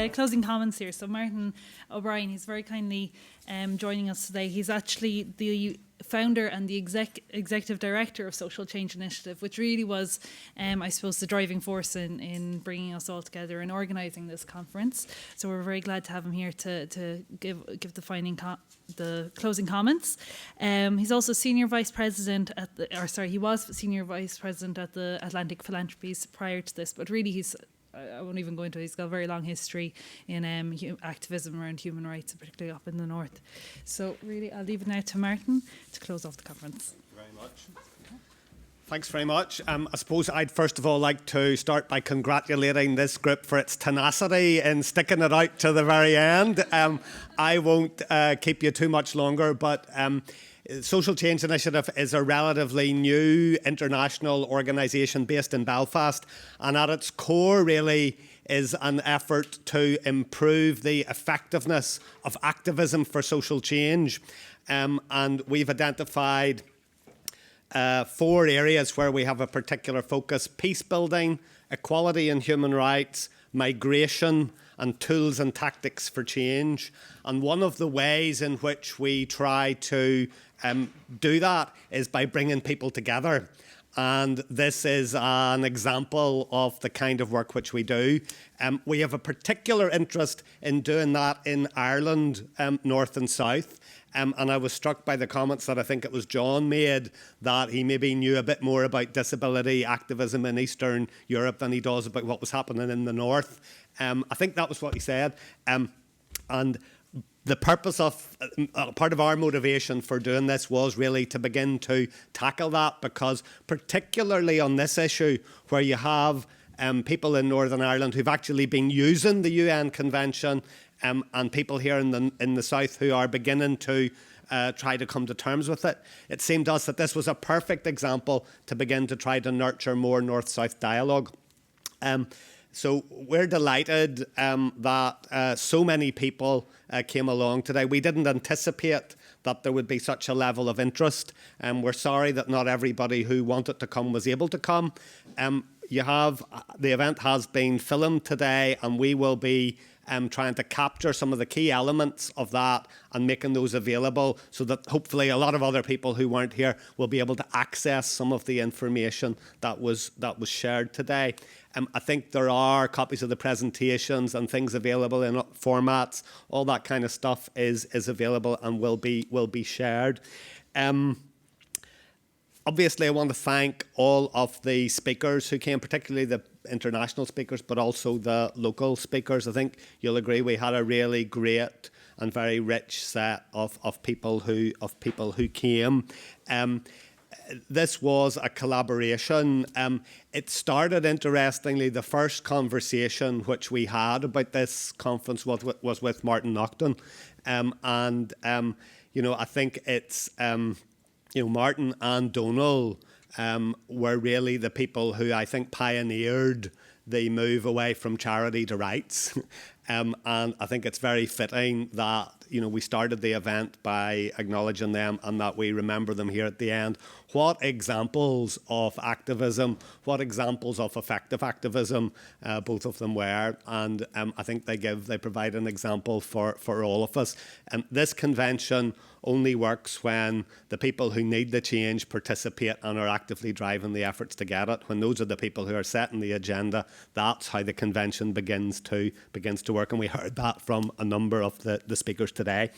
closing comments here. So Martin O'Brien, he's very kindly joining us today. He's actually the founder and the executive director of Social Change Initiative, which really was, I suppose, the driving force in bringing us all together and organising this conference. So we're very glad to have him here to give the closing comments. He's also senior vice president he was senior vice president at the Atlantic Philanthropies prior to this, but really I won't even go into it. He's got a very long history in activism around human rights, particularly up in the north. So really, I'll leave it now to Martin to close off the conference. Thank you very much. Thanks very much. I suppose I'd first of all like to start by congratulating this group for its tenacity in sticking it out to the very end. I won't keep you too much longer, but Social Change Initiative is a relatively new international organisation based in Belfast, and at its core really is an effort to improve the effectiveness of activism for social change. And we've identified 4 areas where we have a particular focus: peace building, equality and human rights, migration, and tools and tactics for change. And one of the ways in which we try to do that is by bringing people together. And this is an example of the kind of work which we do. We have a particular interest in doing that in Ireland, north and south. And I was struck by the comments that I think it was John made, that he maybe knew a bit more about disability activism in Eastern Europe than he does about what was happening in the north. I think that was what he said. And the purpose of, part of our motivation for doing this was really to begin to tackle that, because particularly on this issue where you have people in Northern Ireland who've actually been using the UN Convention and people here in the south who are beginning to try to come to terms with it, it seemed to us that this was a perfect example to begin to try to nurture more north-south dialogue. So we're delighted that so many people came along today. We didn't anticipate that there would be such a level of interest. We're sorry that not everybody who wanted to come was able to come. The event has been filmed today, and we will be trying to capture some of the key elements of that and making those available so that hopefully a lot of other people who weren't here will be able to access some of the information that was shared today. I think there are copies of the presentations and things available in formats. All that kind of stuff is available and will be shared. Obviously, I want to thank all of the speakers who came, particularly the international speakers, but also the local speakers. I think you'll agree we had a really great and very rich set of people who came. This was a collaboration. It started, interestingly, the first conversation which we had about this conference was with Martin Naughton. I think it's, Martin and Donal were really the people who I think pioneered the move away from charity to rights. And I think it's very fitting that, we started the event by acknowledging them and that we remember them here at the end. What examples of activism, what examples of effective activism both of them were. And I think they provide an example for all of us. This convention only works when the people who need the change participate and are actively driving the efforts to get it. When those are the people who are setting the agenda, that's how the convention begins to work. And we heard that from a number of the speakers today.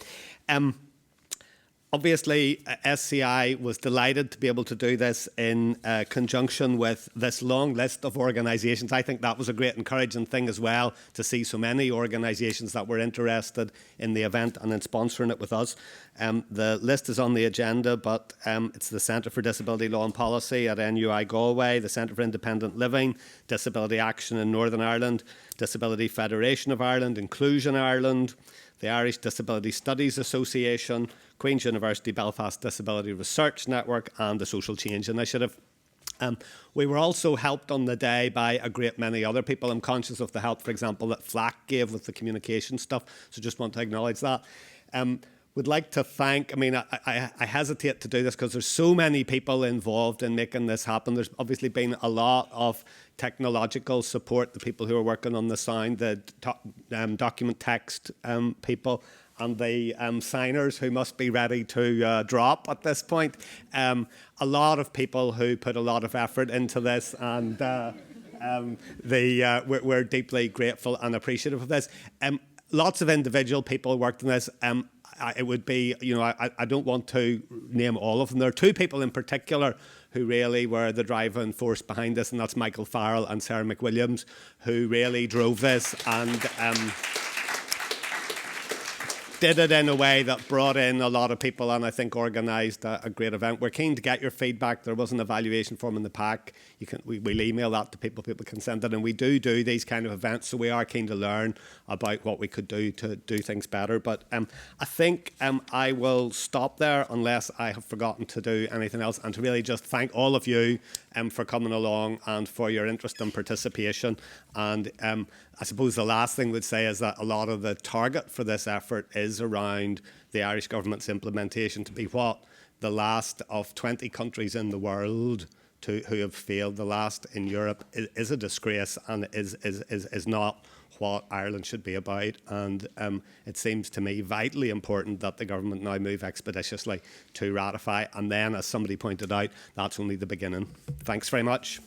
Obviously, SCI was delighted to be able to do this in conjunction with this long list of organisations. I think that was a great encouraging thing as well, to see so many organisations that were interested in the event and in sponsoring it with us. The list is on the agenda, but it's the Centre for Disability Law and Policy at NUI Galway, the Centre for Independent Living, Disability Action in Northern Ireland, Disability Federation of Ireland, Inclusion Ireland, the Irish Disability Studies Association, Queen's University Belfast Disability Research Network, and the Social Change Initiative. We were also helped on the day by a great many other people. I'm conscious of the help, for example, that FLAC gave with the communication stuff, so just want to acknowledge that. would like to thank, I mean, I hesitate to do this because there's so many people involved in making this happen. There's obviously been a lot of technological support, the people who are working on the sound, the document text people, and the signers who must be ready to drop at this point. A lot of people who put a lot of effort into this, and we're deeply grateful and appreciative of this. Lots of individual people worked on this. It would be, I don't want to name all of them. There are two people in particular who really were the driving force behind this, and that's Michael Farrell and Sarah McWilliams, who really drove this and did it in a way that brought in a lot of people and I think organised a great event. We're keen to get your feedback. There was an evaluation form in the pack. We'll email that to people. People can send it, and we do these kind of events, so we are keen to learn about what we could do to do things better. But I think I will stop there unless I have forgotten to do anything else, and to really just thank all of you for coming along and for your interest and participation. And I suppose the last thing we'd say is that a lot of the target for this effort is around the Irish government's implementation to be what? The last of 20 countries in the world who have failed. The last in Europe is a disgrace, and is not what Ireland should be about. And it seems to me vitally important that the government now move expeditiously to ratify. And then, as somebody pointed out, that's only the beginning. Thanks very much.